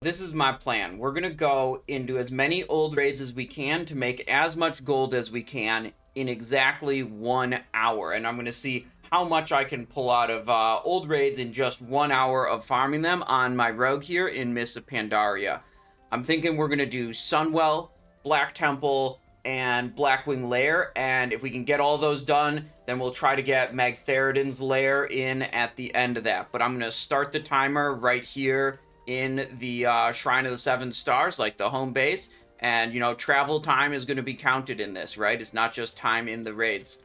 this is my plan. We're gonna go into as many old raids as we can to make as much gold as we can in exactly 1 hour, and I'm gonna see how much I can pull out of old raids in just 1 hour of farming them on my rogue here in Mists of Pandaria. I'm thinking we're gonna do Sunwell, Black Temple, and Blackwing Lair, and if we can get all those done, then we'll try to get Magtheridon's lair in at the end of that. But I'm gonna start the timer right here in the Shrine of the Seven Stars, like the home base, and you know, travel time is going to be counted in this, right? It's not just time in the raids.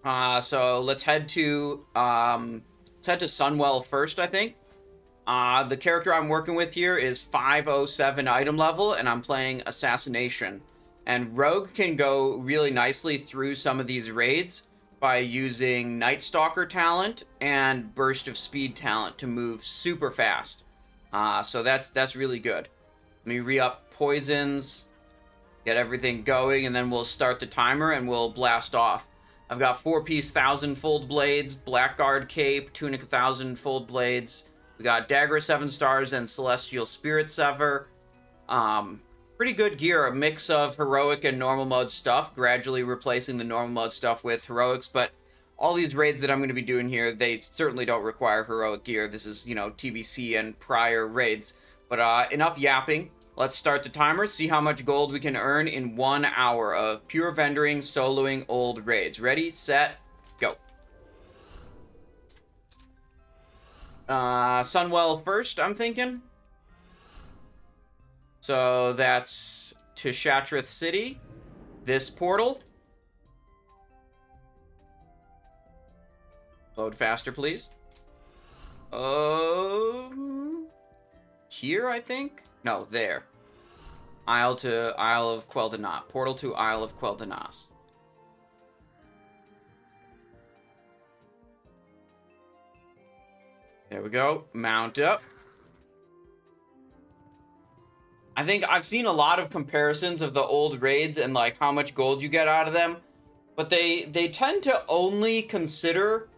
So let's head to Sunwell first, I think. The character I'm working with here is 507 item level, and I'm playing Assassination. And Rogue can go really nicely through some of these raids by using Night Stalker talent and Burst of Speed talent to move super fast. So that's really good. Let me re-up poisons, get everything going, and then we'll start the timer and we'll blast off. I've got 4-piece 1,000-fold blades, Blackguard cape, tunic 1,000-fold blades. We got dagger of 7 stars and celestial spirit sever. Pretty good gear, a mix of heroic and normal mode stuff, gradually replacing the normal mode stuff with heroics, but all these raids that I'm going to be doing here, they certainly don't require heroic gear. This is, you know, TBC and prior raids. But enough yapping. Let's start the timer, see how much gold we can earn in 1 hour of pure vendoring, soloing old raids. Ready, set, go. Sunwell first, I'm thinking. So that's to Shatrith City. This portal. Load faster, please. Here, I think? No, there. Isle to Isle of Quel'Danas. Portal to Isle of Quel'Danas. There we go. Mount up. I think I've seen a lot of comparisons of the old raids and like how much gold you get out of them, but they tend to only consider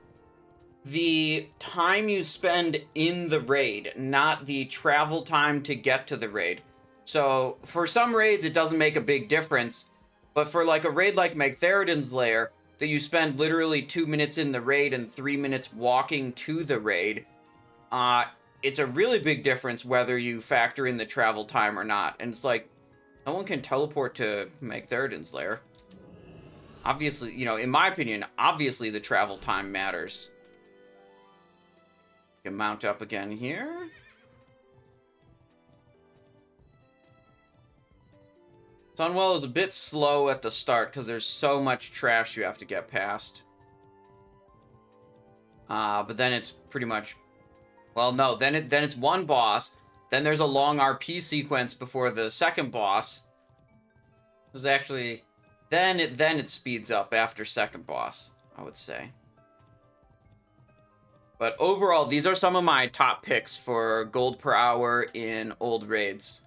the time you spend in the raid, not the travel time to get to the raid. So for some raids it doesn't make a big difference, but for like a raid like Magtheridon's lair that you spend literally 2 minutes in the raid and 3 minutes walking to the raid, it's a really big difference whether you factor in the travel time or not. And it's like, no one can teleport to Magtheridon's lair. Obviously, you know, in my opinion, obviously the travel time matters. You can mount up again here. Sunwell is a bit slow at the start because there's so much trash you have to get past. But then it's pretty much... Well, no, then it's one boss. Then there's a long RP sequence before the second boss. It was actually... Then it speeds up after second boss, I would say. But overall, these are some of my top picks for gold per hour in old raids.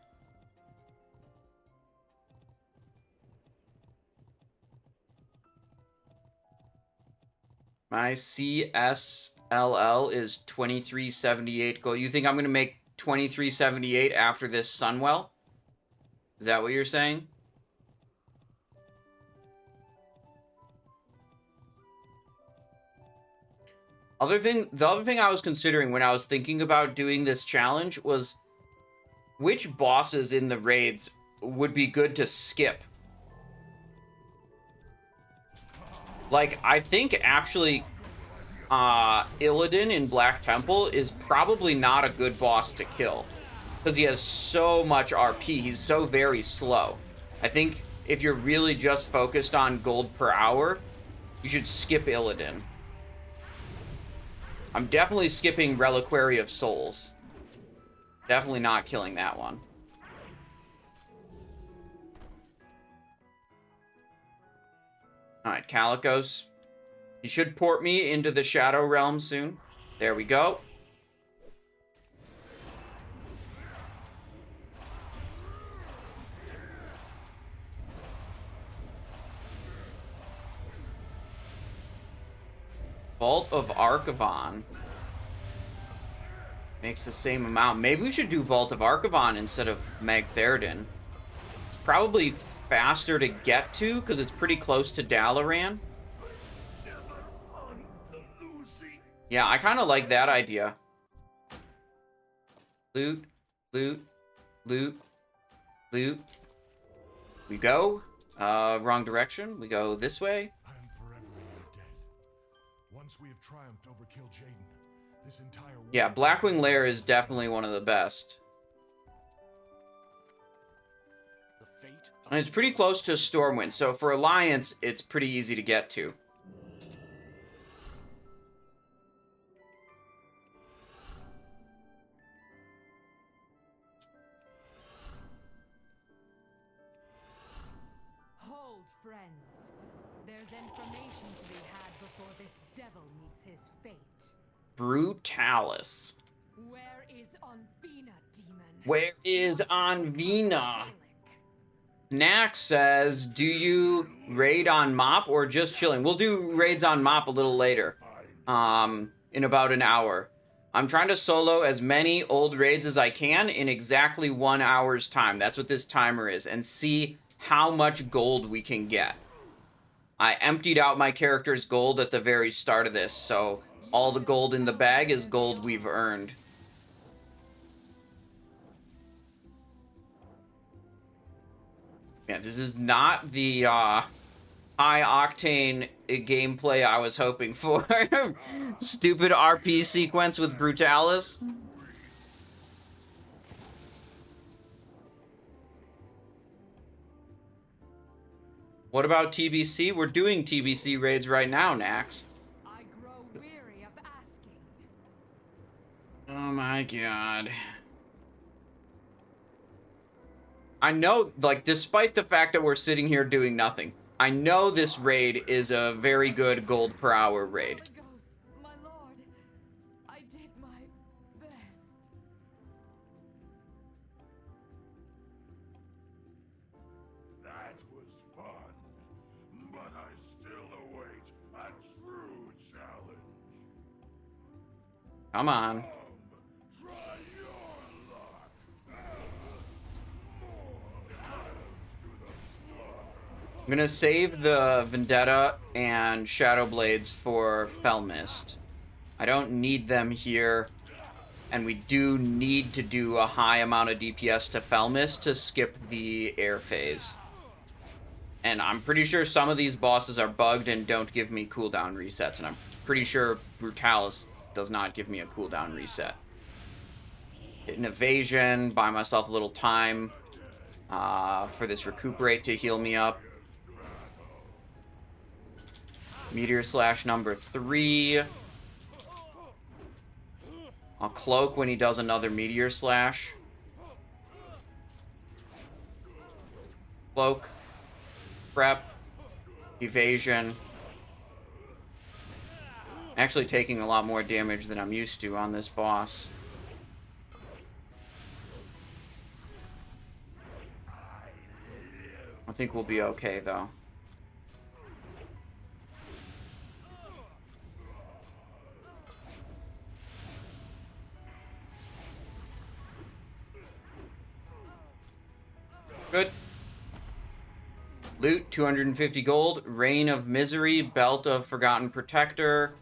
My CSLL is 2378 gold. You think I'm going to make 2378 after this Sunwell? Is that what you're saying? The other thing I was considering when I was thinking about doing this challenge was which bosses in the raids would be good to skip. Like, I think actually Illidan in Black Temple is probably not a good boss to kill because he has so much RP. He's so very slow. I think if you're really just focused on gold per hour, you should skip Illidan. I'm definitely skipping Reliquary of Souls. Definitely not killing that one. Alright, Calicos. You should port me into the Shadow Realm soon. There we go. Vault of Archavon. Makes the same amount. Maybe we should do Vault of Archavon instead of Magtheridon. Probably faster to get to because it's pretty close to Dalaran. Yeah, I kind of like that idea. Loot, loot, loot, loot. We go. Wrong direction. We go this way. I am forever in your debt. Once we have triumphed over Kil'jaeden, this entire world... Yeah, Blackwing Lair is definitely one of the best. And it's pretty close to Stormwind, so for Alliance, it's pretty easy to get to. Hold, friends. There's information to be had before this devil meets his fate. Brutalis. Where is Anvina, demon? Where is Anvina? Nax says, do you raid on Mop or just chilling? We'll do raids on Mop a little later. In about an hour. I'm trying to solo as many old raids as I can in exactly 1 hour's time. That's what this timer is. And see how much gold we can get. I emptied out my character's gold at the very start of this. So all the gold in the bag is gold we've earned. Yeah, this is not the high-octane gameplay I was hoping for. Stupid RP sequence with Brutalis. What about TBC? We're doing TBC raids right now, Nax. I grow weary of asking. Oh my god. I know, like, despite the fact that we're sitting here doing nothing, I know this raid is a very good gold per hour raid. My lord, I did my best. That was fun, but I still await a true challenge. Come on. Try your luck. I'm gonna save the Vendetta and Shadow Blades for Felmist. I don't need them here. And we do need to do a high amount of DPS to Felmist to skip the air phase. And I'm pretty sure some of these bosses are bugged and don't give me cooldown resets. And I'm pretty sure Brutalis does not give me a cooldown reset. Hit an evasion, buy myself a little time for this recuperate to heal me up. Meteor Slash number 3. I'll cloak when he does another Meteor Slash. Cloak. Prep. Evasion. Actually taking a lot more damage than I'm used to on this boss. I think we'll be okay, though. Good. Loot, 250 gold. Reign of Misery, Belt of Forgotten Protector,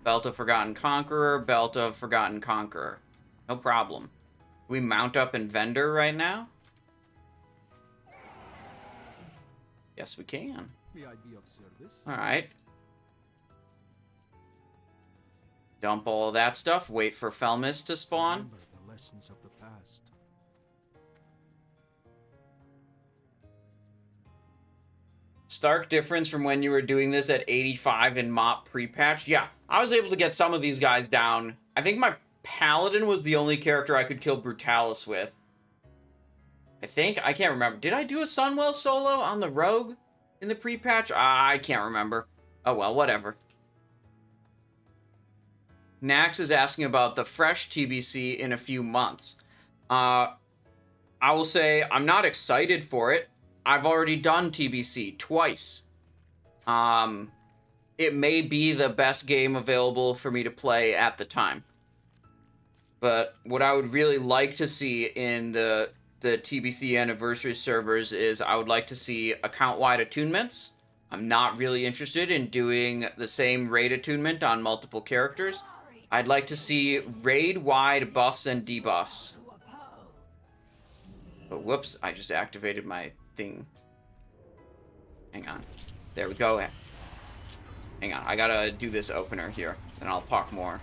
Belt of Forgotten Conqueror, Belt of Forgotten Conqueror. No problem. We mount up in Vendor right now? Yes, we can. May I be of service? Alright. Dump all that stuff. Wait for Felmist to spawn. Remember the lessons of the past. Stark difference from when you were doing this at 85 in Mop pre-patch. Yeah, I was able to get some of these guys down. I think my Paladin was the only character I could kill Brutalis with. I think. I can't remember. Did I do a Sunwell solo on the Rogue in the pre-patch? I can't remember. Oh well, whatever. Nax is asking about the fresh TBC in a few months. I will say I'm not excited for it. I've already done TBC twice. It may be the best game available for me to play at the time. But what I would really like to see in the TBC anniversary servers is I would like to see account-wide attunements. I'm not really interested in doing the same raid attunement on multiple characters. I'd like to see raid-wide buffs and debuffs. But whoops, I just activated my thing. Hang on. There we go. Hang on, I gotta do this opener here, and I'll talk more.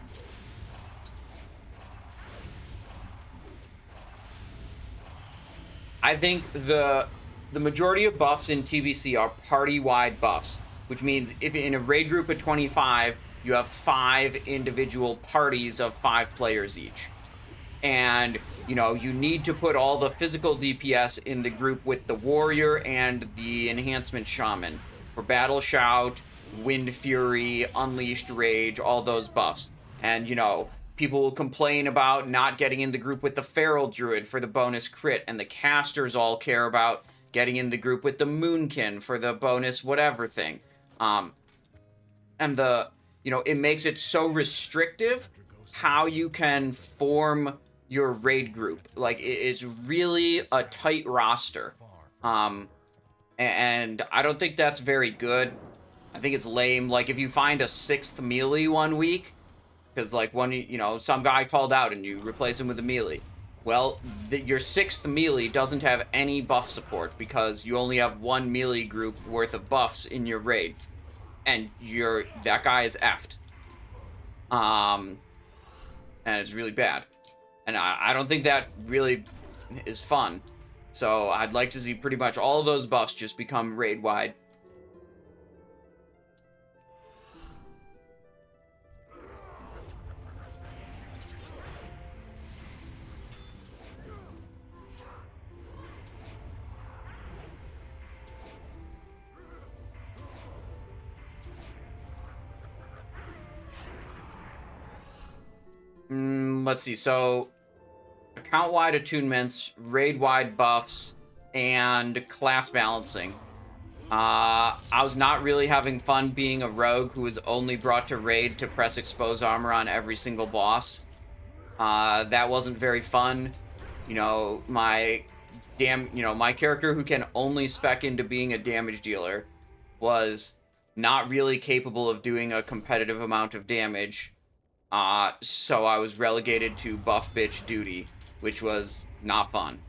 I think the majority of buffs in TBC are party-wide buffs, which means if in a raid group of 25, you have 5 individual parties of 5 players each. And, you know, you need to put all the physical DPS in the group with the warrior and the enhancement shaman for battle shout, wind fury, unleashed rage, all those buffs. And, you know, people will complain about not getting in the group with the feral druid for the bonus crit, and the casters all care about getting in the group with the moonkin for the bonus whatever thing. And it makes it so restrictive how you can form your raid group. Like, it is really a tight roster. And I don't think that's very good. I think it's lame. Like, if you find a 6th melee one week, because, like, some guy called out and you replace him with a melee. Well, your 6th melee doesn't have any buff support because you only have 1 melee group worth of buffs in your raid. And that guy is effed. And it's really bad. And I don't think that really is fun. So I'd like to see pretty much all of those buffs just become raid-wide. Let's see. So, account-wide attunements, raid-wide buffs, and class balancing. I was not really having fun being a rogue who was only brought to raid to press expose armor on every single boss. That wasn't very fun. My character who can only spec into being a damage dealer was not really capable of doing a competitive amount of damage. So I was relegated to buff bitch duty, which was not fun.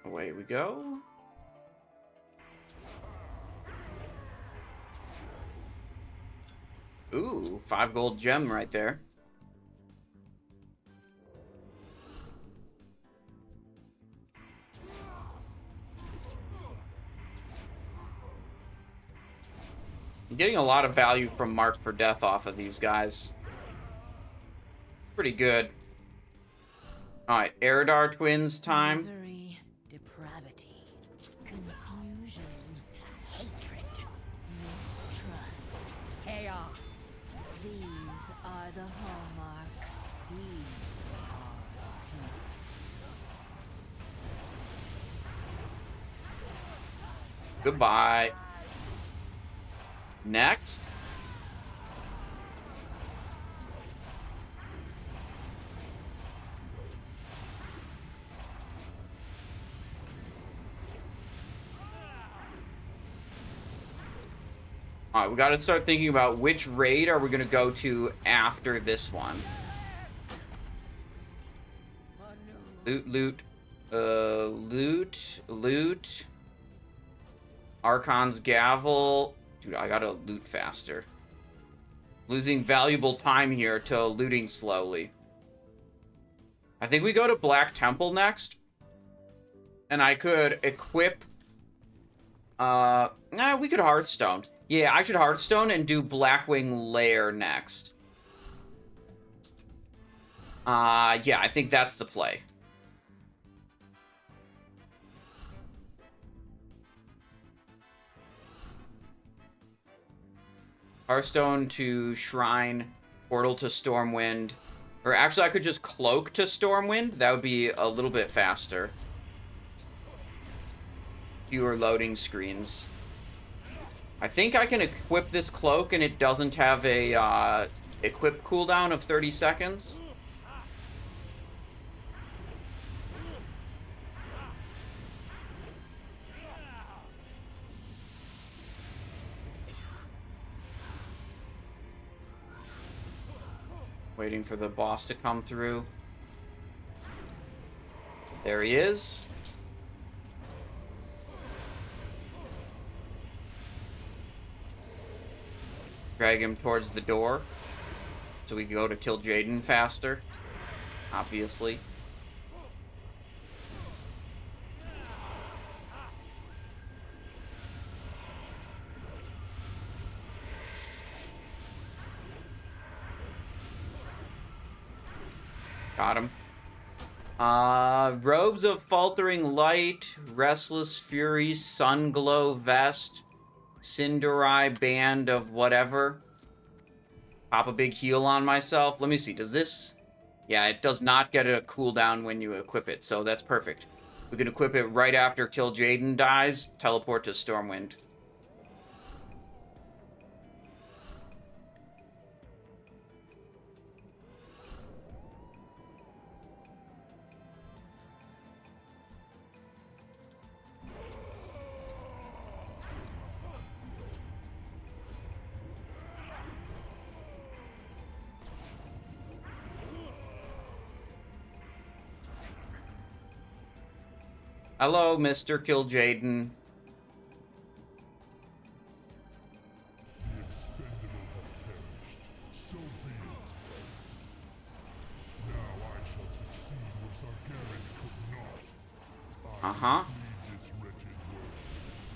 Away we go. Ooh, 5 gold gem right there. I'm getting a lot of value from Mark for Death off of these guys. Pretty good. Alright, Eridar twins time. Misery, depravity, confusion, hatred, mistrust, chaos. These are the hallmarks. These are the people. Goodbye. Next. Alright, we gotta start thinking about which raid are we gonna go to after this one. Loot. Archon's Gavel. Dude, I gotta loot faster. Losing valuable time here to looting slowly. I think we go to Black Temple next. And I could equip... we could Hearthstone. Yeah, I should Hearthstone and do Blackwing Lair next. Yeah, I think that's the play. Hearthstone to Shrine, Portal to Stormwind. Or actually, I could just Cloak to Stormwind. That would be a little bit faster. Fewer loading screens. I think I can equip this Cloak and it doesn't have a equip cooldown of 30 seconds. Waiting for the boss to come through. There he is. Drag him towards the door so we can go to kill Jaden faster, obviously. Got him. Robes of Faltering Light, Restless Fury, Sunglow Vest, Cinderai Band of whatever. Pop a big heal on myself. Let me see, does this... Yeah, it does not get a cooldown when you equip it, so that's perfect. We can equip it right after Kill Jaden dies, teleport to Stormwind. Hello, Mr. Kill Jaden. The expendable have perished. So be it. Now I shall succeed where Sargeras could not. Uh-huh. Leave this wretched world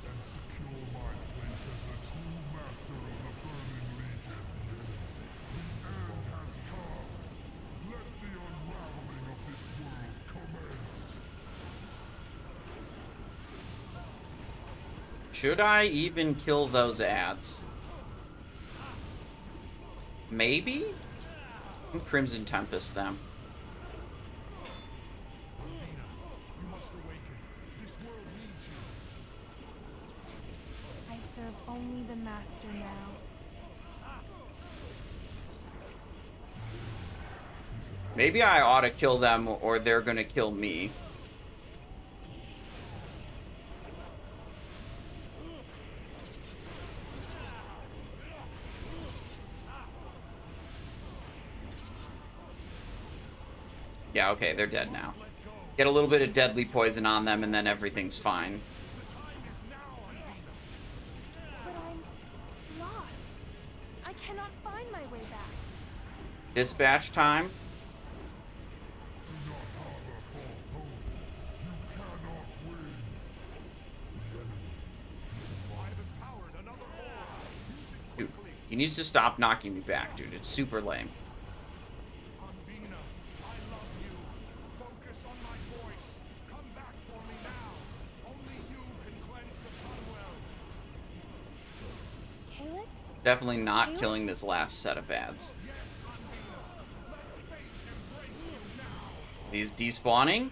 and secure my place as the true master of the Burning Legion. The end has come. Let the unraveling of this world commence. Should I even kill those ads? Maybe? Crimson Tempest them. You must awaken. This world needs you. I serve only the master now. Maybe I ought to kill them or they're gonna kill me. Yeah, okay, they're dead now. Get a little bit of deadly poison on them and then everything's fine. But I'm lost. I cannot find my way back. Dispatch time. Do not harbor false hope. You cannot win. The enemy. I have empowered another aura. Use it Dude, quickly. he needs to stop knocking me back, dude. It's super lame. Anbina, I love you. Focus on my voice. Come back for me now. Only you can cleanse the Sunwell. Caleb? Definitely not killing this last set of ads. Yes, Anbina. Let fate embrace you now. These despawning?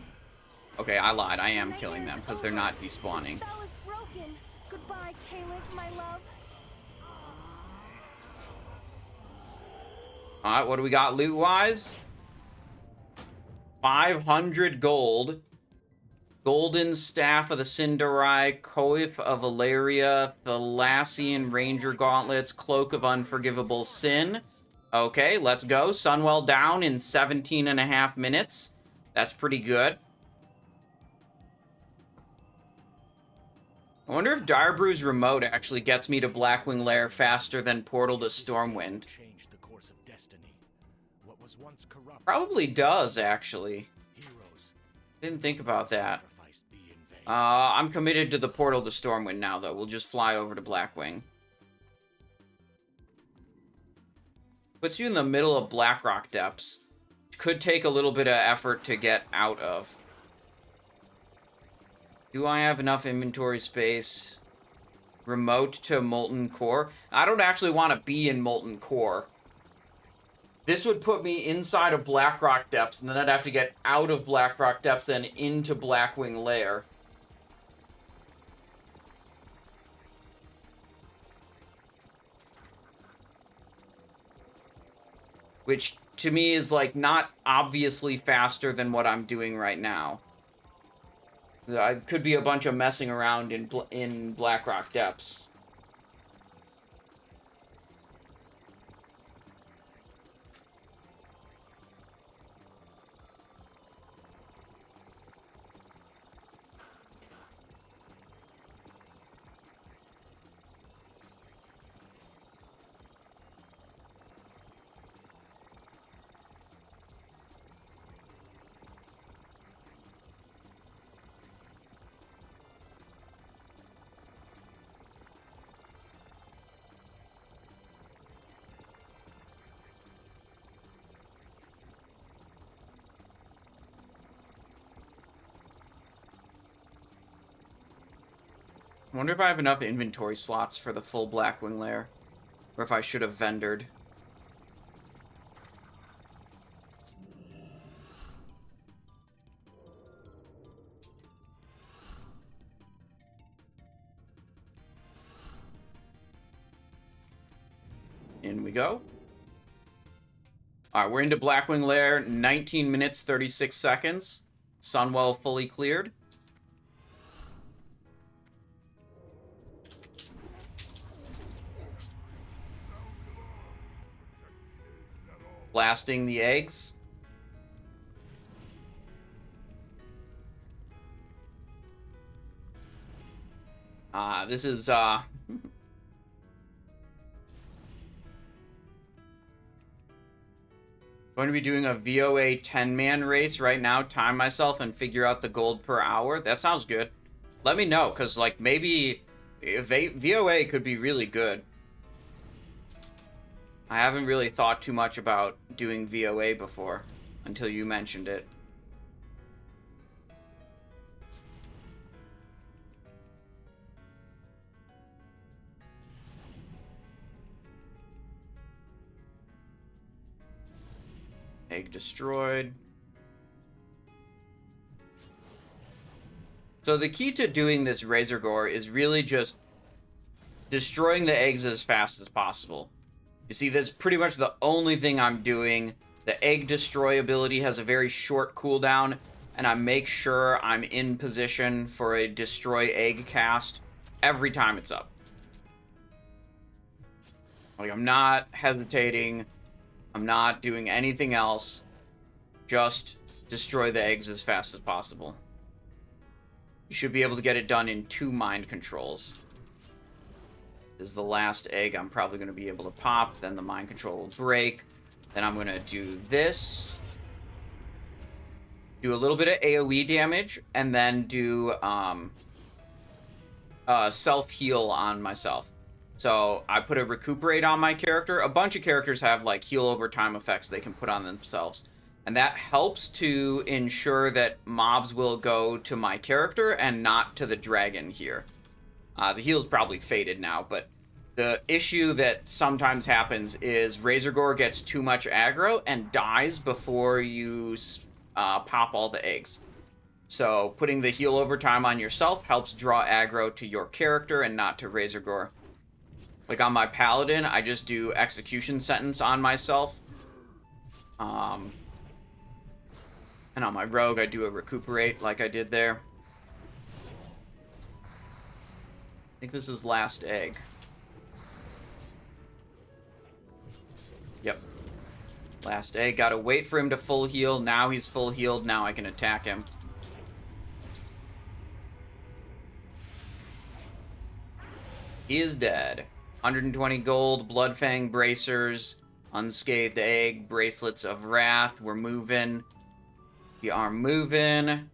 Okay, I lied. I am killing them because they're not The despawning. spell is broken. Goodbye, Caleb, my love. Alright, what do we got loot-wise? 500 gold. Golden Staff of the Cinderai, Coif of Valeria, Thalassian Ranger Gauntlets, Cloak of Unforgivable Sin. Okay, let's go. Sunwell down in 17.5 minutes. That's pretty good. I wonder if Darbrew's remote actually gets me to Blackwing Lair faster than Portal to Stormwind. Change the course of destiny. What was once corrupt. Probably does, actually. Heroes Didn't think about that. sacrificed be in vain. I'm committed to the Portal to Stormwind now, though. We'll just fly over to Blackwing. Puts you in the middle of Blackrock Depths. Could take a little bit of effort to get out of. Do I have enough inventory space? Remote to Molten Core. I don't actually want to be in Molten Core. This would put me inside of Blackrock Depths, and then I'd have to get out of Blackrock Depths and into Blackwing Lair. Which, to me, is, like, not obviously faster than what I'm doing right now. I could be a bunch of messing around in Blackrock Depths. I wonder if I have enough inventory slots for the full Blackwing Lair. Or if I should have vendored. In we go. Alright, we're into Blackwing Lair. 19 minutes, 36 seconds. Sunwell fully cleared. Blasting the eggs. This is, going to be doing a VOA 10-man race right now. Time myself and figure out the gold per hour. That sounds good. Let me know, because, like, maybe VOA could be really good. I haven't really thought too much about doing VOA before, until you mentioned it. Egg destroyed. So the key to doing this Razor Gore is really just destroying the eggs as fast as possible. You see, that's pretty much the only thing I'm doing. The egg destroy ability has a very short cooldown, and I make sure I'm in position for a destroy egg cast every time it's up. Like, I'm not hesitating. I'm not doing anything else. Just destroy the eggs as fast as possible. You should be able to get it done in 2 mind controls. This is the last egg I'm probably going to be able to pop. Then the mind control will break. Then I'm going to do this. Do a little bit of AoE damage. And then do self-heal on myself. So I put a recuperate on my character. A bunch of characters have like heal over time effects they can put on themselves. And that helps to ensure that mobs will go to my character and not to the dragon here. The heal's probably faded now, but the issue that sometimes happens is Razor Gore gets too much aggro and dies before you pop all the eggs. So putting the heal over time on yourself helps draw aggro to your character and not to Razor Gore. Like on my Paladin, I just do Execution Sentence on myself. And on my Rogue, I do a Recuperate like I did there. I think this is last egg. Yep. Last egg. Gotta wait for him to full heal. Now he's full healed. Now I can attack him. He is dead. 120 gold, Bloodfang bracers, unscathed egg, bracelets of wrath. We're moving. We are moving.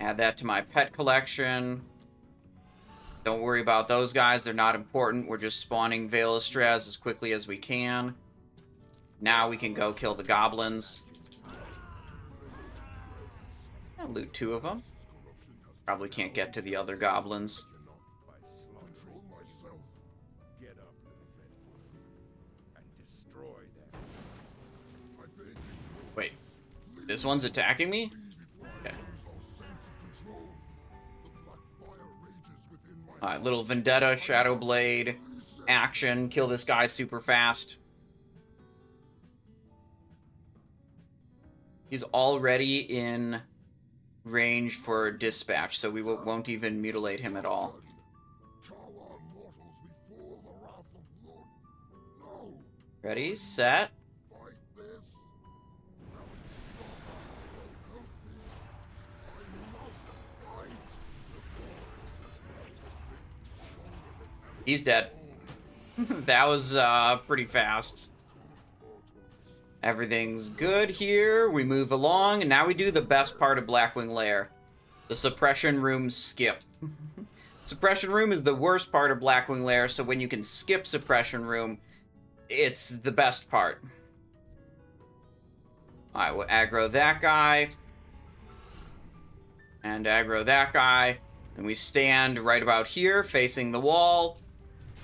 Add that to my pet collection. Don't worry about those guys. They're not important. We're just spawning Veil of Straz as quickly as we can. Now we can go kill the goblins. I'll loot 2 of them. Probably can't get to the other goblins. Wait, this one's attacking me? Okay. Alright, little Vendetta, Shadow Blade, action, kill this guy super fast. He's already in range for dispatch, so we won't even mutilate him at all. Ready, set. He's dead. That was pretty fast. Everything's good here. We move along, and now we do the best part of Blackwing Lair. The Suppression Room skip. Suppression Room is the worst part of Blackwing Lair, so when you can skip Suppression Room, it's the best part. Alright, we'll aggro that guy. And aggro that guy. And we stand right about here, facing the wall.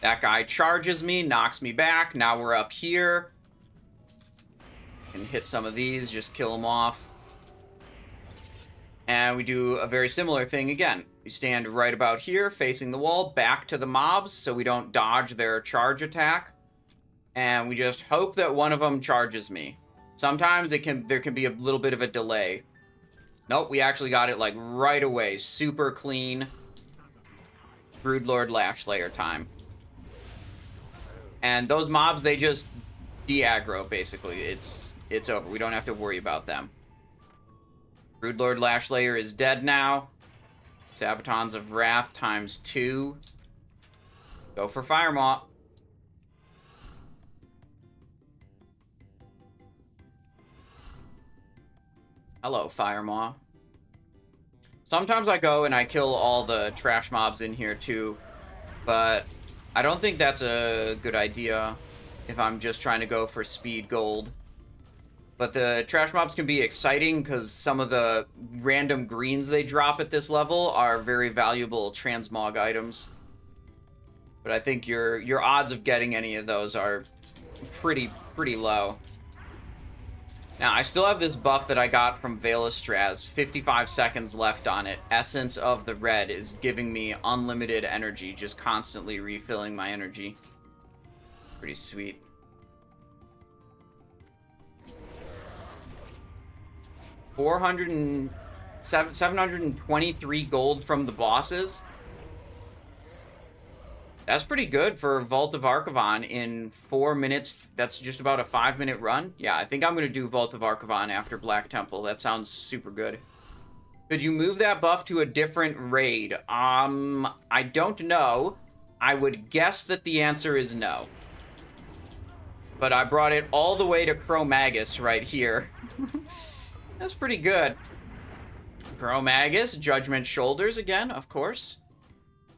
That guy charges me, knocks me back. Now we're up here. Can hit some of these, just kill them off. And we do a very similar thing again. We stand right about here, facing the wall, back to the mobs, so we don't dodge their charge attack. And we just hope that one of them charges me. Sometimes there can be a little bit of a delay. Nope, we actually got it like right away. Super clean. Broodlord Lashslayer time. And those mobs, they just de-aggro, basically. It's over. We don't have to worry about them. Broodlord Lashslayer is dead now. Sabatons of Wrath times 2. Go for Firemaw. Hello, Firemaw. Sometimes I go and I kill all the trash mobs in here too, but I don't think that's a good idea if I'm just trying to go for speed gold. But the trash mobs can be exciting because some of the random greens they drop at this level are very valuable transmog items. But I think your odds of getting any of those are pretty low. Now, I still have this buff that I got from Veilastraz. 55 seconds left on it. Essence of the Red is giving me unlimited energy, just constantly refilling my energy. Pretty sweet. $723 gold from the bosses. That's pretty good for Vault of Archavon in 4 minutes. That's just about a 5-minute run. Yeah, I think I'm going to do Vault of Archavon after Black Temple. That sounds super good. Could you move that buff to a different raid? I don't know. I would guess that the answer is no. But I brought it all the way to Cro-Magus right here. That's pretty good. Cro-Magus, Judgment Shoulders again, of course.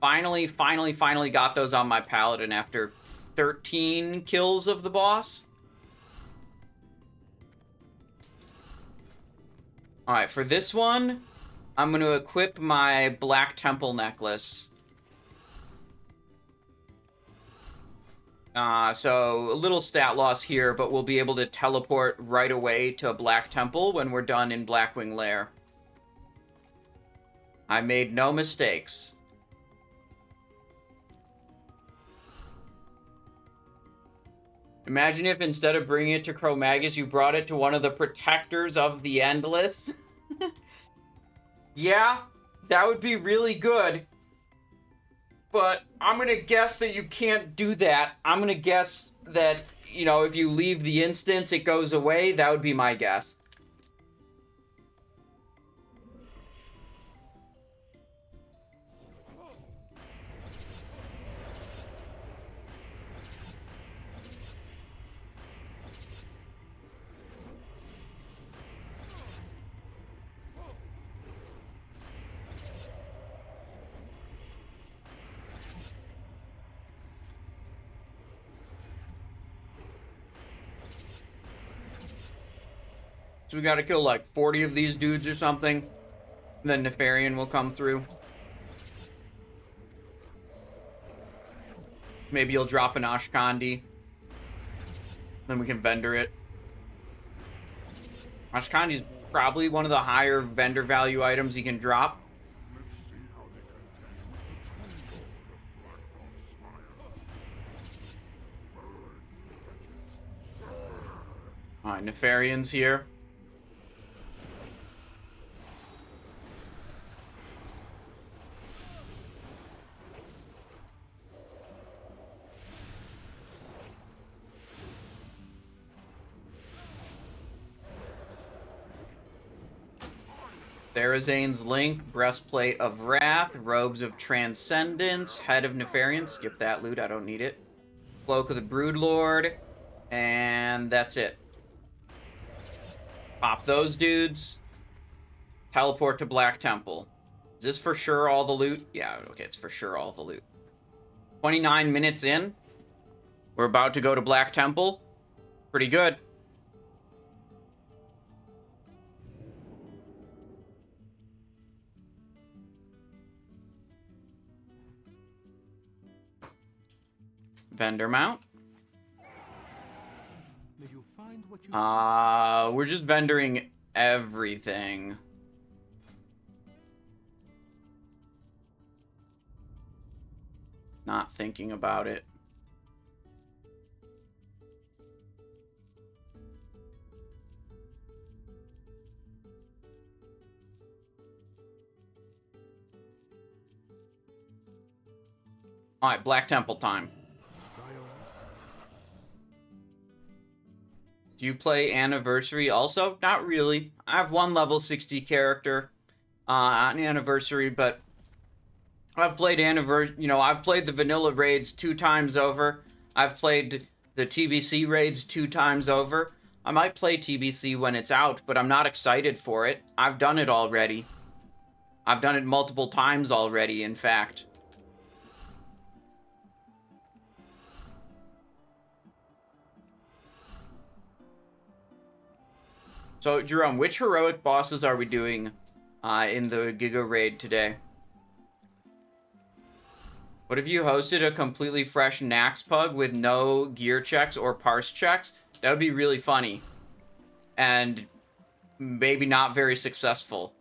Finally got those on my Paladin after 13 kills of the boss. Alright, for this one, I'm going to equip my Black Temple necklace. So a little stat loss here, but we'll be able to teleport right away to Black Temple when we're done in Blackwing Lair. I made no mistakes. Imagine if instead of bringing it to Cro-Magus, you brought it to one of the Protectors of the Endless. Yeah, that would be really good. But I'm going to guess that you can't do that. I'm going to guess that, you know, if you leave the instance, it goes away. That would be my guess. So we gotta kill like 40 of these dudes or something. And then Nefarian will come through. Maybe you'll drop an Ashkandi. Then we can vendor it. Ashkandi's probably one of the higher vendor value items you can drop. Alright, Nefarian's here. Therazane's Link, Breastplate of Wrath, Robes of Transcendence, Head of Nefarian. Skip that loot, I don't need it. Cloak of the Broodlord, and that's it. Pop those dudes. Teleport to Black Temple. Is this for sure all the loot? Yeah, okay, it's for sure all the loot. 29 minutes in. We're about to go to Black Temple. Pretty good. Vendor mount. May you find what you We're just vendoring everything. Not thinking about it. Alright, Black Temple time. Do you play Anniversary also? Not really. I have one level 60 character on Anniversary, but I've played I've played the vanilla raids 2 times over. I've played the TBC raids 2 times over. I might play TBC when it's out, but I'm not excited for it. I've done it already. I've done it multiple times already, in fact. So, Jerome, which heroic bosses are we doing in the Giga Raid today? What if you hosted a completely fresh Nax Pug with no gear checks or parse checks? That would be really funny. And maybe not very successful.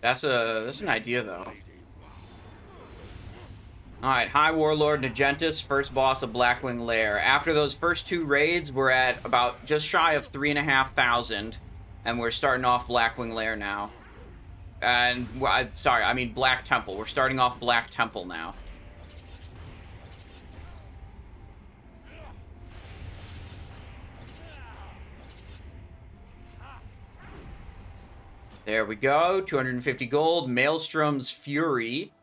That's an idea, though. Alright, High Warlord Nagentis, first boss of Blackwing Lair. After those first 2 raids, we're at about just shy of 3,500. And we're starting off Blackwing Lair now. And, sorry, I mean Black Temple. We're starting off Black Temple now. There we go. 250 gold. Maelstrom's Fury.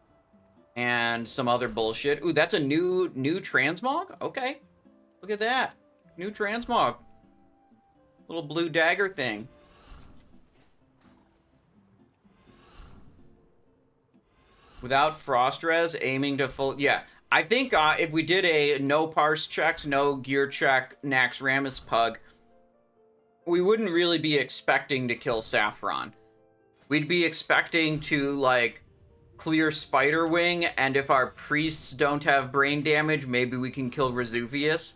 And some other bullshit. Ooh, that's a new transmog? Okay. Look at that. New transmog. Little blue dagger thing. Without frost res, aiming to full... Yeah. I think if we did a no parse checks, no gear check, Nax Ramus Pug, we wouldn't really be expecting to kill Saffron. We'd be expecting to, like, clear Spiderwing, and if our priests don't have brain damage, maybe we can kill Resuvius.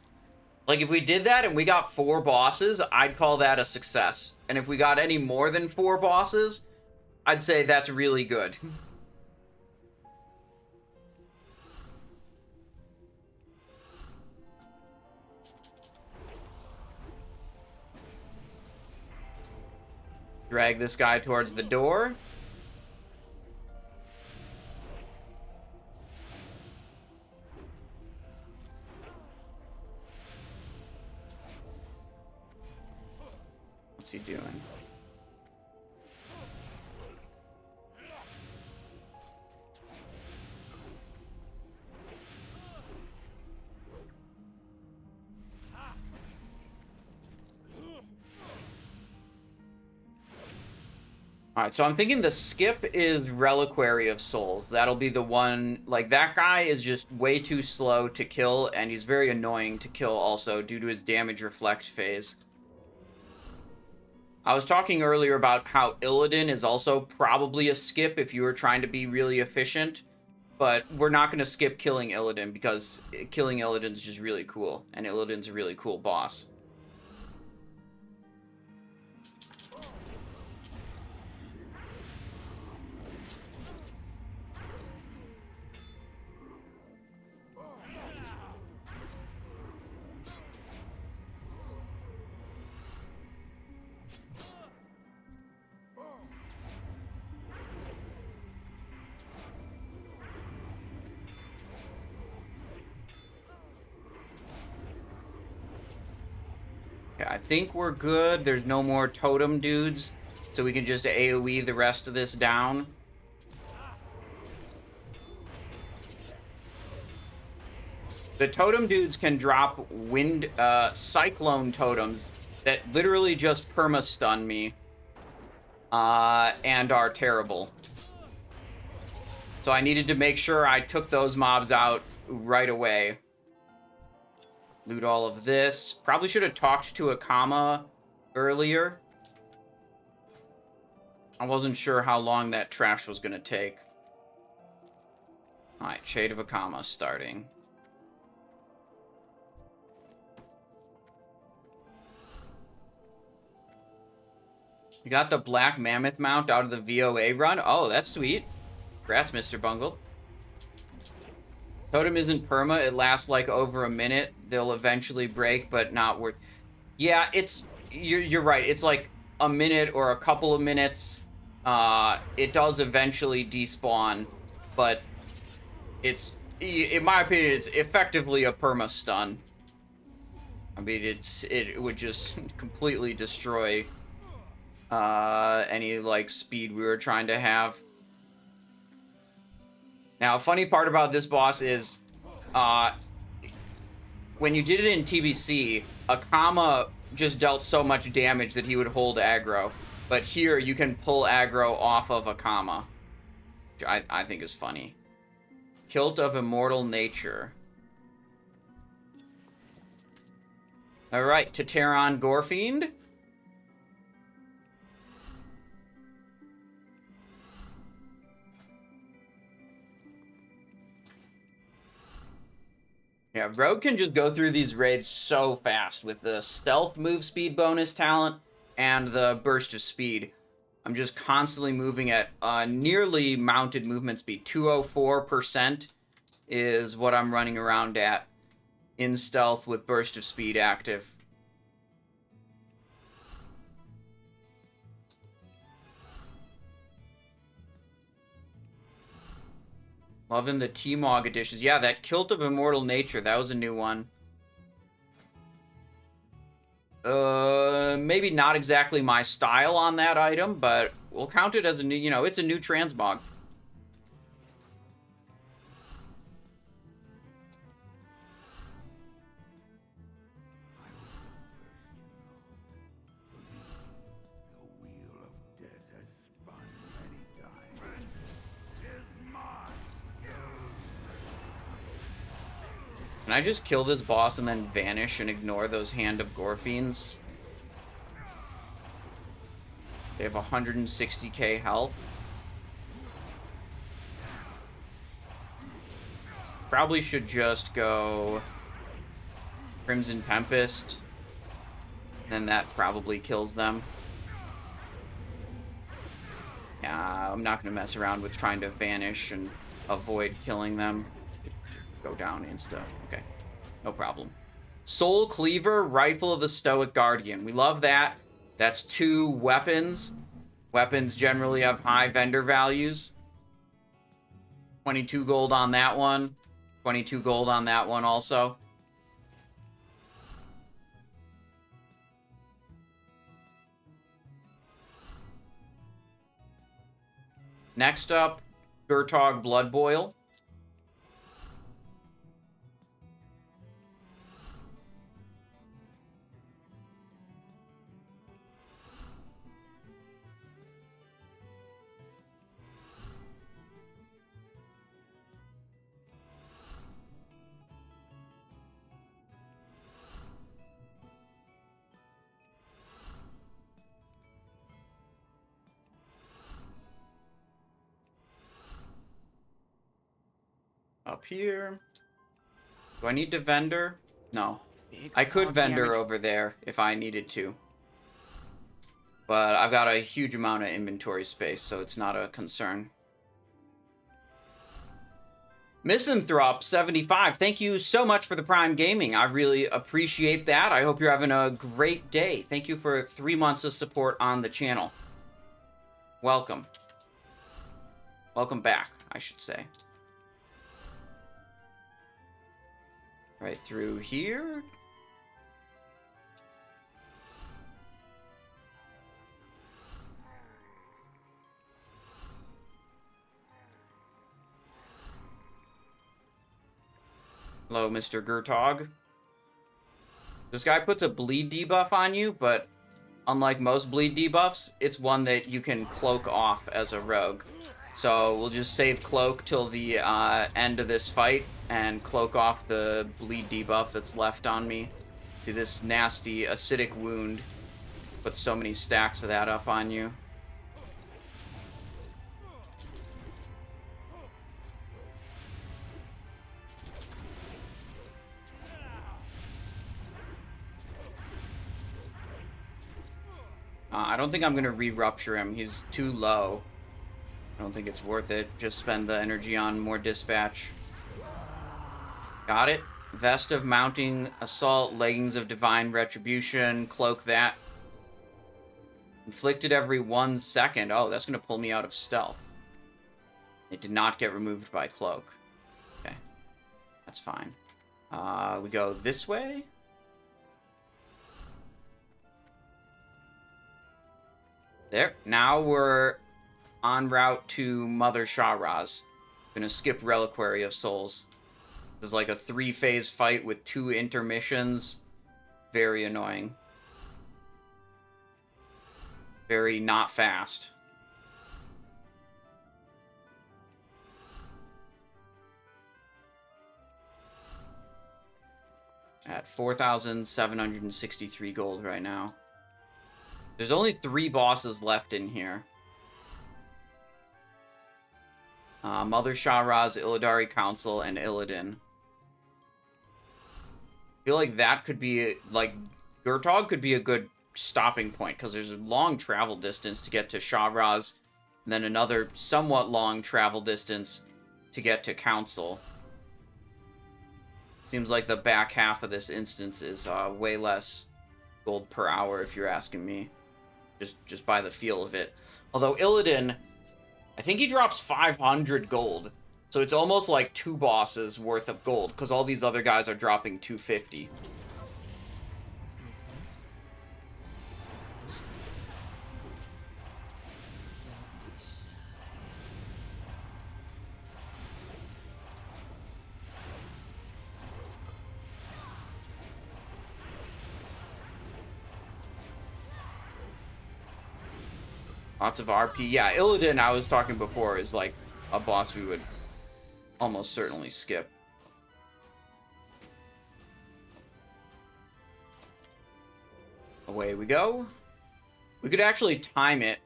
Like, if we did that and we got 4 bosses, I'd call that a success. And if we got any more than 4 bosses, I'd say that's really good. Drag this guy towards the door. What's he doing? Alright, so I'm thinking the skip is Reliquary of Souls. That'll be the one, like, that guy is just way too slow to kill, and he's very annoying to kill also due to his damage reflect phase. I was talking earlier about how Illidan is also probably a skip if you were trying to be really efficient. But we're not going to skip killing Illidan because killing Illidan's just really cool. And Illidan's a really cool boss. I think we're good. There's no more totem dudes, so we can just AoE the rest of this down. The totem dudes can drop cyclone totems that literally just perma-stun me, and are terrible. So I needed to make sure I took those mobs out right away. Loot all of this. Probably should have talked to Akama earlier. I wasn't sure how long that trash was going to take. Alright, Shade of Akama starting. You got the Black Mammoth mount out of the VOA run? Oh, that's sweet. Congrats, Mr. Bungle. Totem isn't perma. It lasts like over a minute. They'll eventually break, but not worth... Yeah, it's... You're right. It's like a minute or a couple of minutes. It does eventually despawn, but it's... In my opinion, it's effectively a perma stun. I mean, it would just completely destroy any, like, speed we were trying to have. Now, a funny part about this boss is, when you did it in TBC, Akama just dealt so much damage that he would hold aggro. But here, you can pull aggro off of Akama, which I think is funny. Kilt of Immortal Nature. Alright, Teteron Gorefiend. Yeah, Rogue can just go through these raids so fast with the stealth move speed bonus talent and the burst of speed. I'm just constantly moving at nearly mounted movement speed. 204% is what I'm running around at in stealth with burst of speed active. Loving the T-Mog editions. Yeah, that Kilt of Immortal Nature, that was a new one. Maybe not exactly my style on that item, but we'll count it as a new, you know, it's a new transmog. Can I just kill this boss and then vanish and ignore those Hand of Gorefiends? They have 160k health. Probably should just go Crimson Tempest. Then that probably kills them. Yeah, I'm not going to mess around with trying to vanish and avoid killing them. Go down insta. Okay, no problem. Soul Cleaver, Rifle of the Stoic Guardian. We love that. That's 2 weapons. Weapons generally have high vendor values. 22 gold on that one. 22 gold on that one also. Next up, Gurtog Blood Boil. up here. Do I need to vendor? No. Big I could hog vendor damage. over there if I needed to. But I've got a huge amount of inventory space, so it's not a concern. Misanthrope75, thank you so much for the Prime Gaming. I really appreciate that. I hope you're having a great day. Thank you for 3 months of support on the channel. Welcome. Welcome back, I should say. Right through here. Hello, Mr. Gertog. This guy puts a bleed debuff on you, but unlike most bleed debuffs, it's one that you can cloak off as a rogue. So we'll just save cloak till the end of this fight and cloak off the bleed debuff that's left on me. See, this nasty acidic wound puts so many stacks of that up on you. I don't think I'm going to re-rupture him. He's too low. I don't think it's worth it. Just spend the energy on more dispatch. Got it. Vest of Mounting Assault, Leggings of Divine Retribution, cloak that. Inflicted every 1 second. Oh, that's going to pull me out of stealth. It did not get removed by cloak. Okay. That's fine. We go this way. There. Now we're en route to Mother Shahraz. Gonna skip Reliquary of Souls. There's like a 3-phase fight with 2 intermissions. Very annoying. Very not fast. At 4,763 gold right now. There's only 3 bosses left in here. Mother Shahraz, Illidari Council, and Illidan. I feel like that could be, like, Gertog could be a good stopping point, because there's a long travel distance to get to Shahraz, and then another somewhat long travel distance to get to Council. Seems like the back half of this instance is way less gold per hour, if you're asking me. Just by the feel of it. Although Illidan, I think he drops 500 gold. So it's almost like 2 bosses worth of gold, because all these other guys are dropping 250. Lots of RP. Yeah, Illidan, I was talking before, is like a boss we would almost certainly skip. Away we go. We could actually time it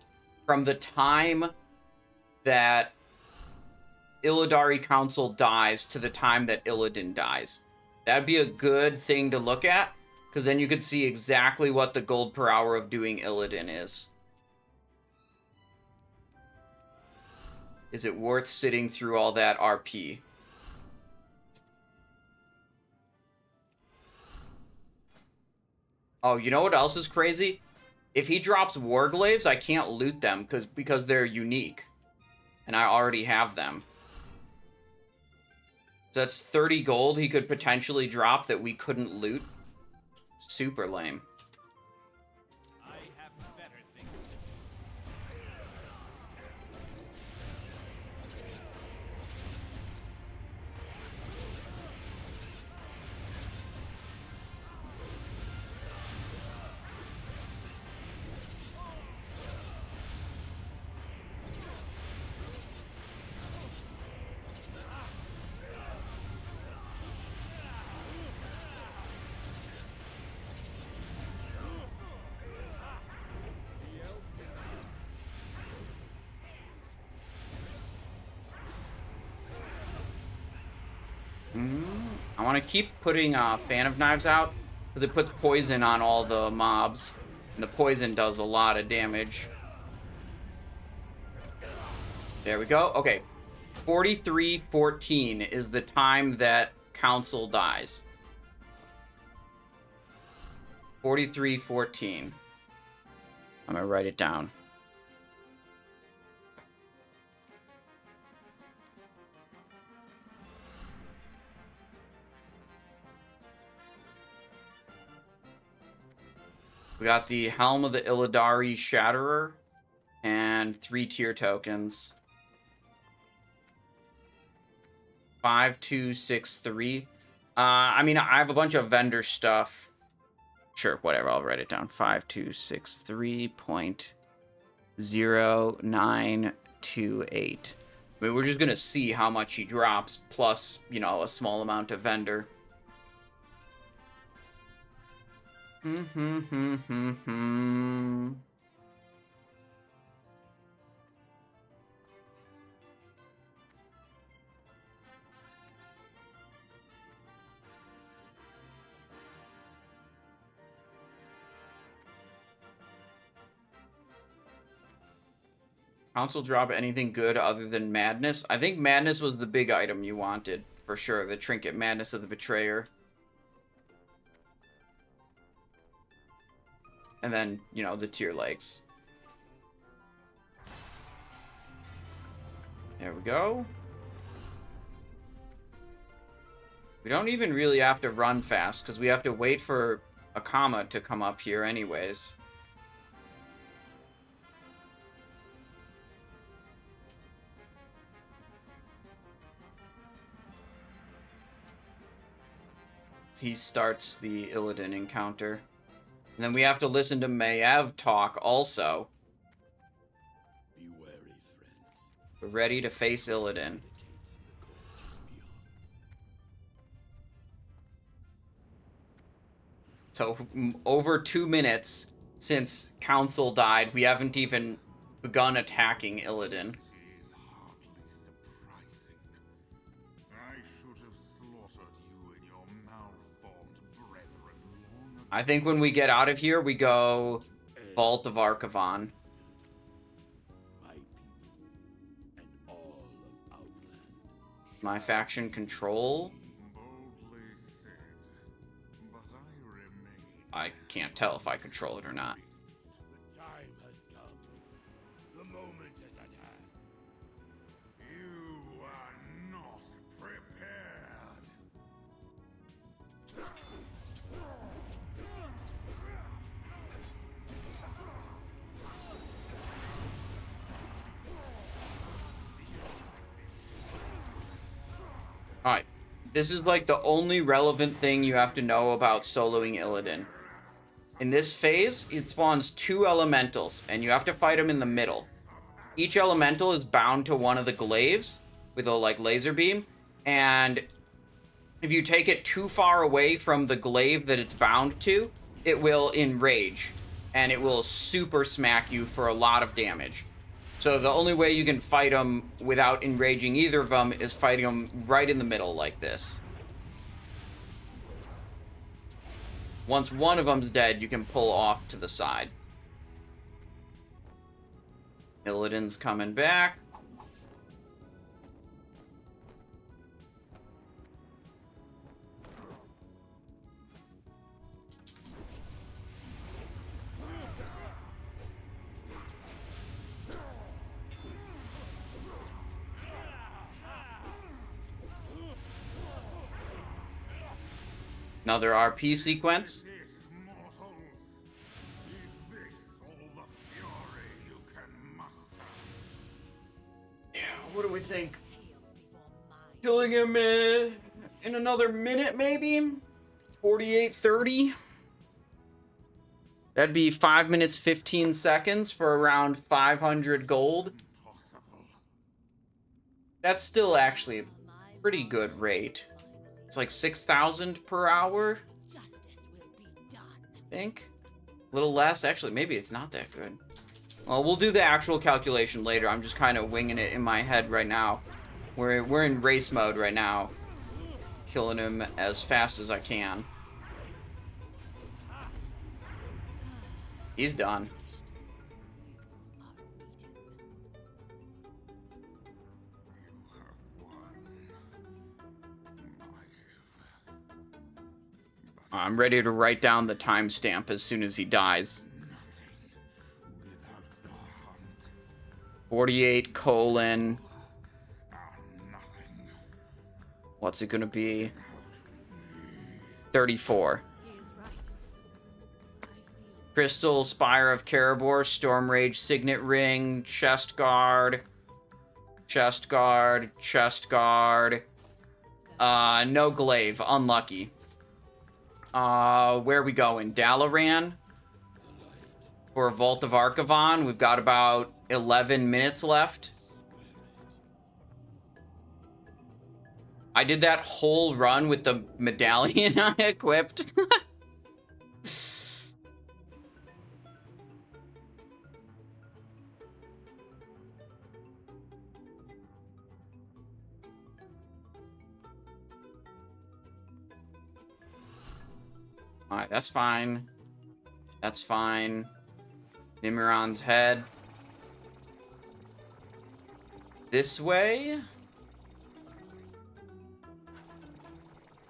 from the time that Illidari Council dies to the time that Illidan dies. That'd be a good thing to look at, because then you could see exactly what the gold per hour of doing Illidan is. Is it worth sitting through all that RP? Oh, you know what else is crazy? If he drops Warglaives, I can't loot them because they're unique. And I already have them. So that's 30 gold he could potentially drop that we couldn't loot. Super lame. I want to keep putting Fan of Knives out because it puts poison on all the mobs, and the poison does a lot of damage. There we go. Okay, 43:14 is the time that Council dies. 43:14. I'm gonna write it down. We got the Helm of the Illidari Shatterer and 3 tier tokens. 5263. I mean, I have a bunch of vendor stuff. Sure, whatever. I'll write it down. 5263.0928. I mean, we're just gonna see how much he drops, plus, you know, a small amount of vendor. Council drop anything good other than Madness? I think Madness was the big item you wanted, for sure. The Trinket Madness of the Betrayer. And then, you know, the tier legs. There we go. We don't even really have to run fast, because we have to wait for a comma to come up here anyways. He starts the Illidan encounter. And then we have to listen to Maiev talk also. Be wary, friends. We're ready to face Illidan. So, over 2 minutes since Council died, we haven't even begun attacking Illidan. It is hardly surprising. I should have slaughtered you and your malformed brethren long ago. I think when we get out of here, we go Vault of Archavon. My people and all of Outland. My faction control. Boldly said, but I remain. I can't tell if I control it or not. The time has come. The moment is at hand. You are not prepared. Alright, this is like the only relevant thing you have to know about soloing Illidan. In this phase, it spawns 2 elementals, and you have to fight them in the middle. Each elemental is bound to one of the glaives with a like laser beam, and if you take it too far away from the glaive that it's bound to, it will enrage, and it will super smack you for a lot of damage. So the only way you can fight them without enraging either of them is fighting them right in the middle like this. Once one of them's dead, you can pull off to the side. Illidan's coming back. Another RP sequence. Mortals, is this all the fury you can muster? Yeah, what do we think? Killing him in another minute, maybe? 48:30? That'd be 5 minutes, 15 seconds for around 500 gold. Impossible. That's still actually a pretty good rate. It's like 6,000 per hour, Justice will be done. I think. A little less. Actually, maybe it's not that good. Well, we'll do the actual calculation later. I'm just kind of winging it in my head right now. We're in race mode right now. killing him as fast as I can. He's done. I'm ready to write down the timestamp as soon as he dies. 48 colon. What's it gonna be? 34. Crystal, Spire of Caribor, Storm Rage, Signet Ring, Chest Guard, Chest Guard, Chest Guard. No Glaive, unlucky. Where are we going? Dalaran? For Vault of Archavon, we've got about 11 minutes left. I did that whole run with the medallion I equipped. Alright, that's fine. That's fine. Nimron's head. This way?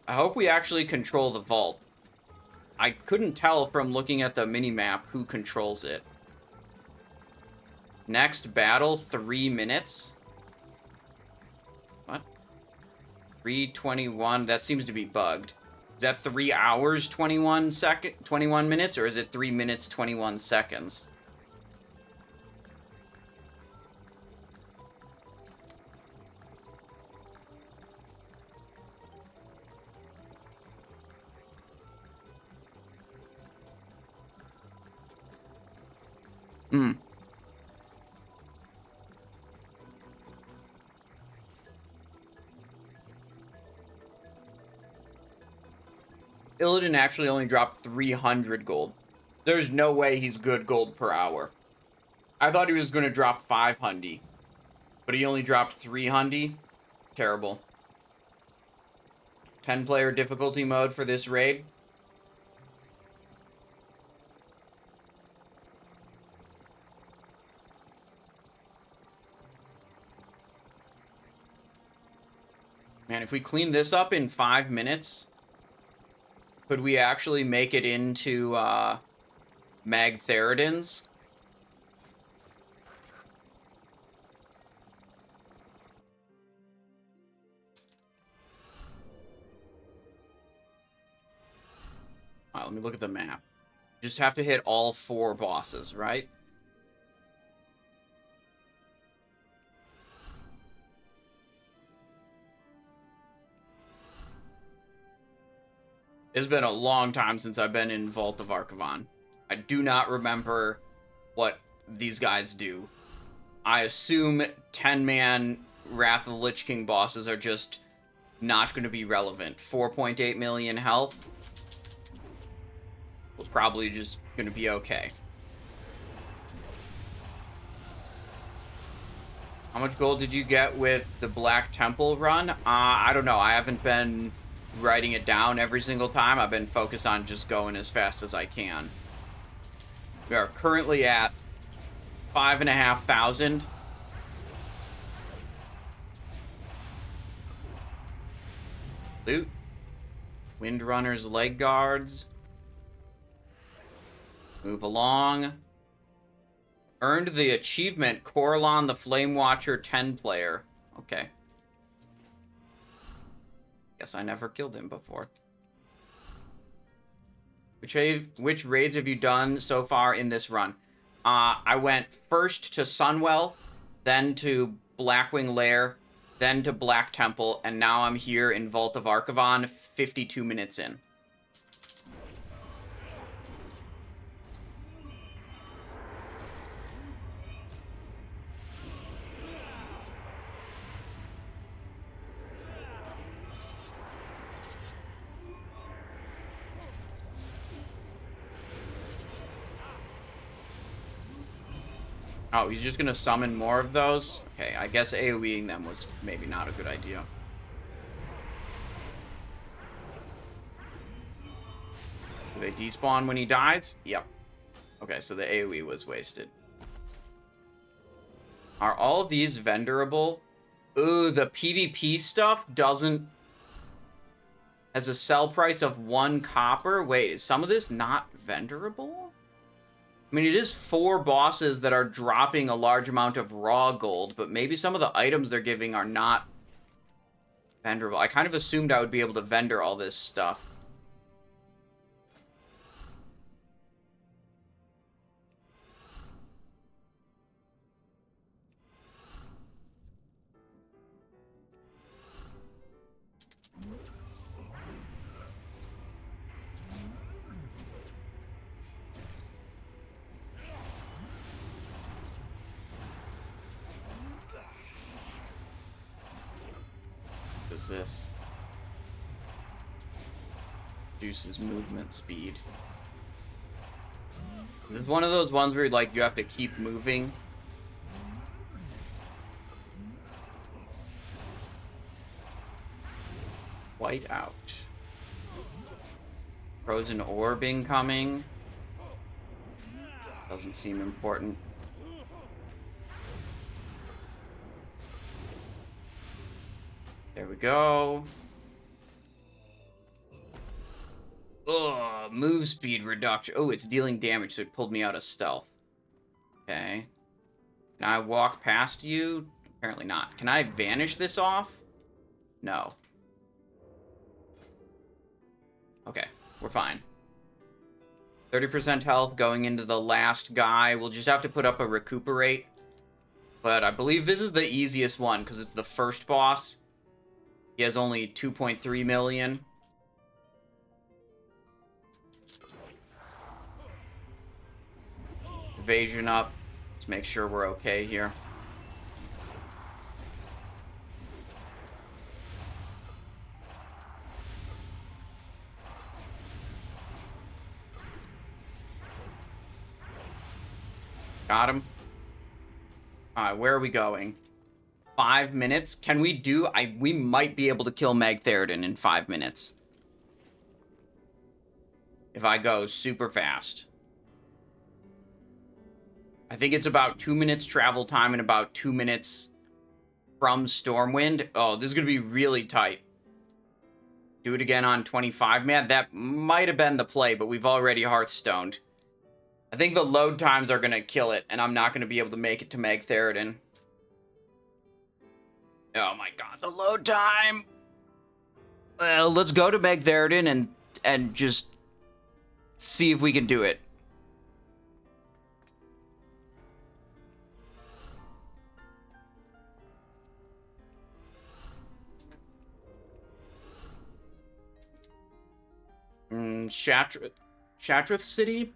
I hope we actually control the vault. I couldn't tell from looking at the minimap who controls it. Next battle, 3 minutes. What? 3:21. That seems to be bugged. Is that 3 hours, 21 minutes, or is it 3 minutes, 21 seconds? Illidan actually only dropped 300 gold. There's no way he's good gold per hour. I thought he was going to drop 500. But he only dropped 300. Terrible. 10-player difficulty mode for this raid. Man, if we clean this up in 5 minutes, could we actually make it into Magtheridon's? Alright, let me look at the map. Just have to hit all 4 bosses, right? It's been a long time since I've been in Vault of Archavon. I do not remember what these guys do. I assume 10-man Wrath of the Lich King bosses are just not going to be relevant. 4.8 million health. We're probably just going to be okay. How much gold did you get with the Black Temple run? I don't know. I haven't been writing it down every single time. I've been focused on just going as fast as I can. We are currently at 5,500. Loot. Windrunner's leg guards. Move along. Earned the achievement Coralon the Flame Watcher 10-player. Okay. Guess I never killed him before. Which raids have you done so far in this run? I went first to Sunwell, then to Blackwing Lair, then to Black Temple, and now I'm here in Vault of Archavon, 52 minutes in. Oh, he's just gonna summon more of those? Okay, I guess AoEing them was maybe not a good idea. Do they despawn when he dies? Yep. Okay, so the AoE was wasted. Are all of these vendorable? Ooh, the PvP stuff doesn't... has a sell price of 1 copper. Wait, is some of this not vendorable? I mean, it is 4 bosses that are dropping a large amount of raw gold, but maybe some of the items they're giving are not vendorable. I kind of assumed I would be able to vendor all this stuff. What is this? Reduces movement speed. This is one of those ones where like you have to keep moving. White out. Frozen orb incoming. Doesn't seem important. There we go. Ugh, move speed reduction. Oh, it's dealing damage, so it pulled me out of stealth. Okay. Can I walk past you? Apparently not. Can I vanish this off? No. Okay, we're fine. 30% health going into the last guy. We'll just have to put up a recuperate. But I believe this is the easiest one, because it's the first boss. He has only 2.3 million. Evasion up. Let's make sure we're okay here. Got him. Alright, where are we going? 5 minutes? Can we do... we might be able to kill Magtheridon in 5 minutes. If I go super fast. I think it's about 2 minutes travel time and about 2 minutes from Stormwind. Oh, this is going to be really tight. Do it again on 25. Man, that might have been the play, but we've already Hearthstoned. I think the load times are going to kill it, and I'm not going to be able to make it to Magtheridon. Oh my god, the load time! Well, let's go to Magtheridon and just see if we can do it. Shatrith City?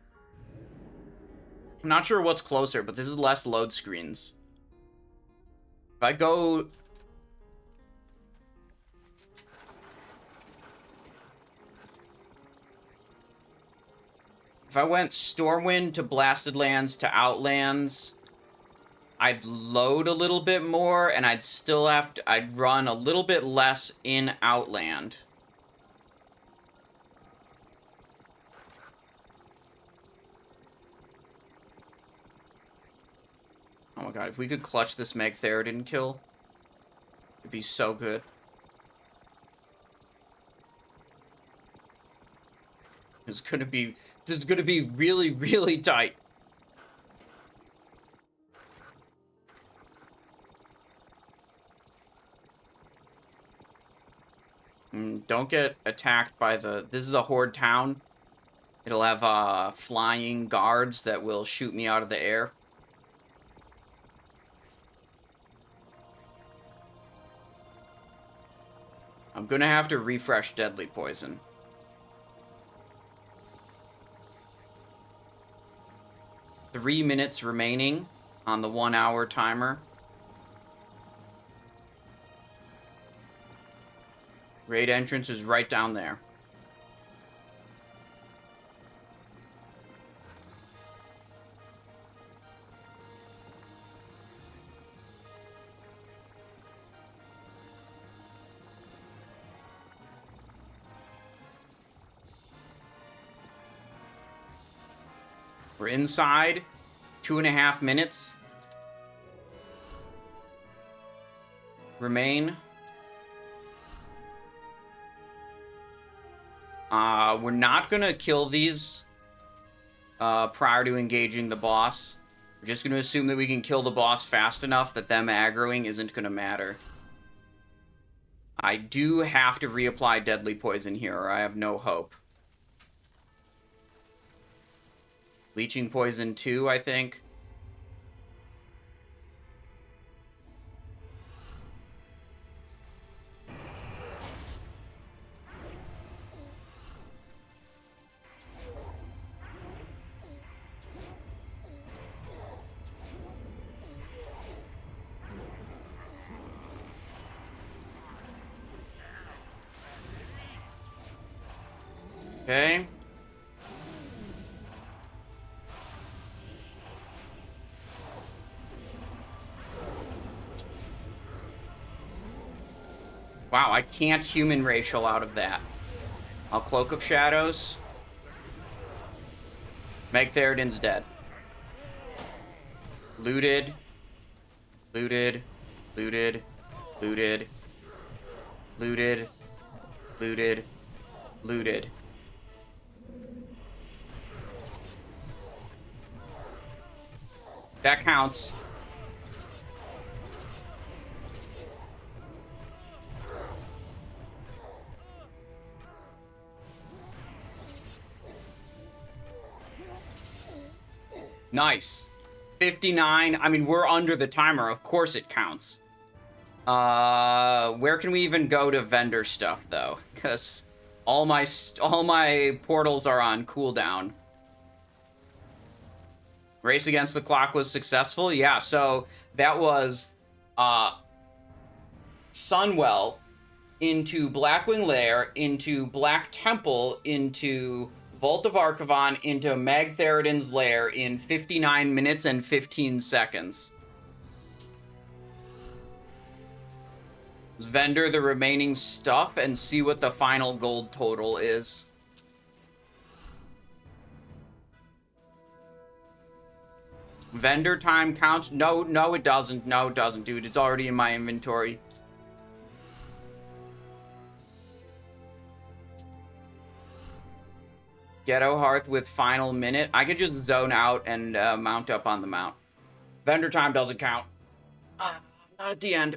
I'm not sure what's closer, but this is less load screens. If I go... If I went Stormwind to Blasted Lands to Outlands, I'd load a little bit more, and I'd still have to... I'd run a little bit less in Outland. Oh my god, if we could clutch this Magtheridon kill, it'd be so good. This is gonna be really, really tight. Don't get attacked by the... This is a horde town. It'll have flying guards that will shoot me out of the air. I'm gonna have to refresh Deadly Poison. Three minutes remaining on the 1 hour timer. Raid entrance is right down there. We're inside. 2.5 minutes remain. We're not gonna kill these prior to engaging the boss. We're just gonna assume that we can kill the boss fast enough that them aggroing isn't gonna matter. I do have to reapply deadly poison here, or I have no hope. Leeching poison 2, I think. Okay. Wow, I can't human racial out of that. I'll Cloak of Shadows. Magtheridon's dead. Looted. Looted. Looted. Looted. Looted. Looted. Looted. That counts. Nice. 59. I mean, we're under the timer. Of course it counts. Where can we even go to vendor stuff, though? Because all my portals are on cooldown. Race against the clock was successful. Yeah, so that was Sunwell into Blackwing Lair, into Black Temple, into Vault of Archavon, into Magtheridon's Lair in 59 minutes and 15 seconds. Let's vendor the remaining stuff and see what the final gold total is. Vendor time counts? No, it doesn't. No, it doesn't, dude. It's already in my inventory. Ghetto Hearth with final minute. I could just zone out and mount up on the mount. Vendor time doesn't count. Not at the end.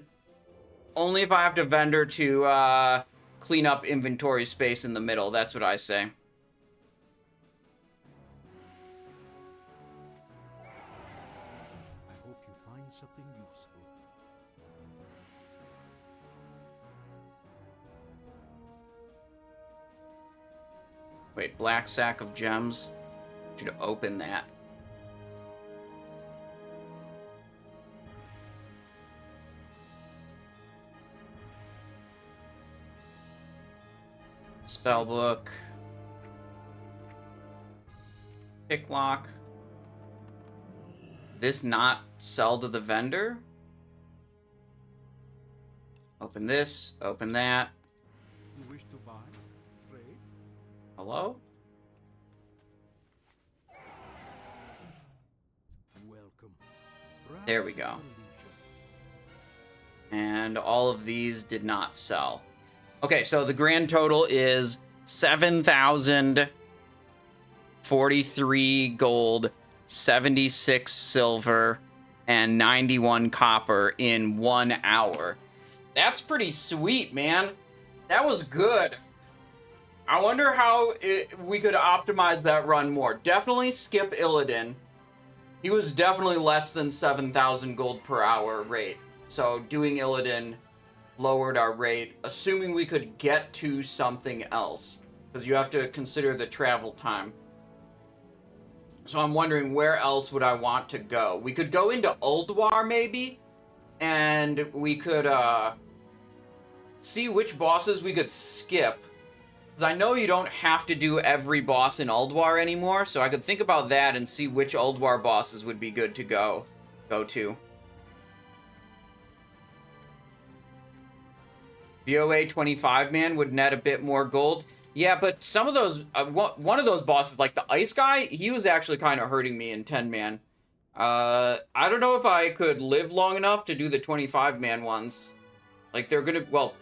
Only if I have to vendor to clean up inventory space in the middle. That's what I say. I hope you find something useful. Wait, Black Sack of Gems. Should open that. Spellbook. Picklock. This not sell to the vendor? Open this, open that. You wish to buy? Trade? Hello? Welcome. There we go. And all of these did not sell. Okay, so the grand total is 7,043 gold, 76 silver, and 91 copper in 1 hour. That's pretty sweet, man. That was good. I wonder how we could optimize that run more. Definitely skip Illidan. He was definitely less than 7,000 gold per hour rate. So doing Illidan lowered our rate, assuming we could get to something else. Because you have to consider the travel time. So I'm wondering where else would I want to go. We could go into Ulduar maybe. And we could see which bosses we could skip. Because I know you don't have to do every boss in Ulduar anymore. So I could think about that and see which Ulduar bosses would be good to go to. BOA 25 man would net a bit more gold. Yeah, but some of those, one of those bosses, like the ice guy, he was actually kind of hurting me in 10-man. I don't know if I could live long enough to do the 25-man ones. Like, they're gonna, well,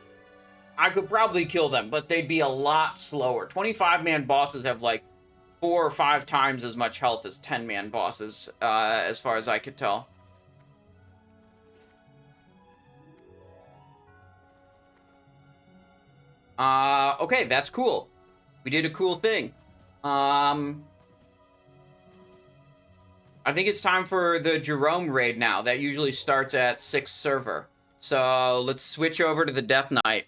I could probably kill them, but they'd be a lot slower. 25-man bosses have, like, 4 or 5 times as much health as 10-man bosses, as far as I could tell. Okay, that's cool. We did a cool thing. I think it's time for the Jerome raid now. That usually starts at 6 server. So let's switch over to the Death Knight.